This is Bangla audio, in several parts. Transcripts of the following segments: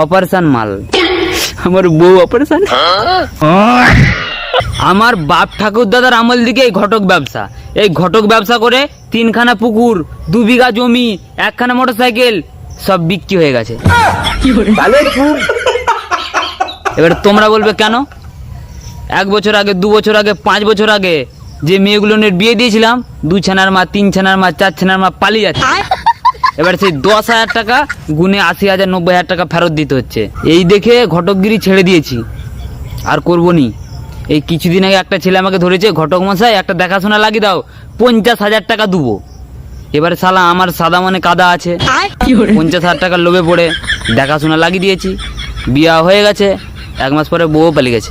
অপারেশন মাল। আমার বউ অপারেশন। আমার বাপ ঠাকুর দাদার আমল দিকে এই ঘটক ব্যবসা, এই ঘটক ব্যবসা করে 3খানা পুকুর, 2 বিঘা জমি, 1খানা মোটরসাইকেল সব বিক্রি হয়ে গেছে। এবার তোমরা বলবে কেন 1 বছর আগে, 2 বছর আগে, 5 বছর আগে যে মেয়েগুলোর বিয়ে দিয়েছিলাম 2 ছানার মা, 3 ছানার মা, 4 ছানার মা পালিয়ে যাচ্ছে। এবার সেই 10,000 টাকা গুনে 80,000 90,000 টাকা ফেরত দিতে হচ্ছে। এই দেখে ঘটকগিরি ছেড়ে দিয়েছি, আর করবো নি। এই কিছুদিন আগে একটা ছেলে আমাকে ধরেছে, ঘটক মশাই একটা দেখাশোনা লাগিয়ে দাও, 50,000 টাকা দেবো। এবারে শালা আমার সাদা মানে কাদা আছে, 50,000 টাকার লোভে পড়ে দেখাশোনা লাগিয়ে দিয়েছি। বিয়া হয়ে গেছে, 1 মাস পরে বউ পালিয়ে গেছে।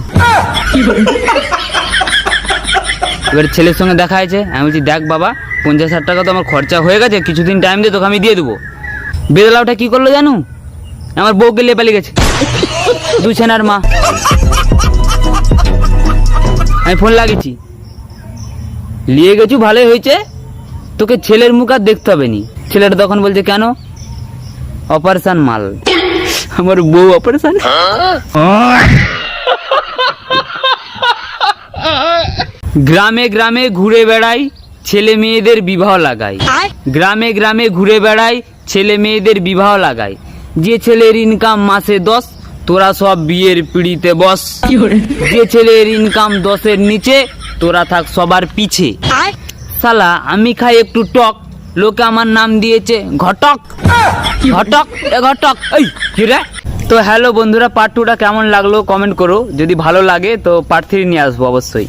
এবার ছেলের সঙ্গে দেখা হয়েছে, আমি বলছি দেখ বাবা 50,000 টাকা তো আমার খরচা হয়ে গেছে, কিছুদিন টাইম দিয়ে তোকে আমি দিয়ে দেবো। বেদলাওটা কি করলো জানো, আমার বউকে নিয়ে পালিয়ে গেছে, 2 ছানার মা। আমি ফোন লাগিয়েছি, নিয়ে গেছু ভালোই হয়েছে, তোকে ছেলের মুখ আর দেখতে হবে নি। ছেলেটা তখন বলছে কেন, অপারেশন মাল। আমার বউ অপারেশন। গ্রামে গ্রামে ঘুরে বেড়াই, ছেলে মেয়েদের বিবাহ লাগাই। গ্রামে গ্রামে ঘুরে বেড়াই, ছেলে মেয়েদের বিবাহ লাগাই। যে ছেলের ইনকাম মাসে 10, তোরা সব বিয়ের পিড়িতে বস। যে ছেলের ইনকাম 10-এর নিচে, তোরা থাক সবার পিছে। শালা আমি খাই একটু টক, লোকে আমার নাম দিয়েছে ঘটক। ঘটক ঘটক এই কি রে। তো হ্যালো বন্ধুরা, পার্ট 2টা কেমন লাগলো কমেন্ট করো, যদি ভালো লাগে তো পার্ট 3 নিয়ে আসবো অবশ্যই।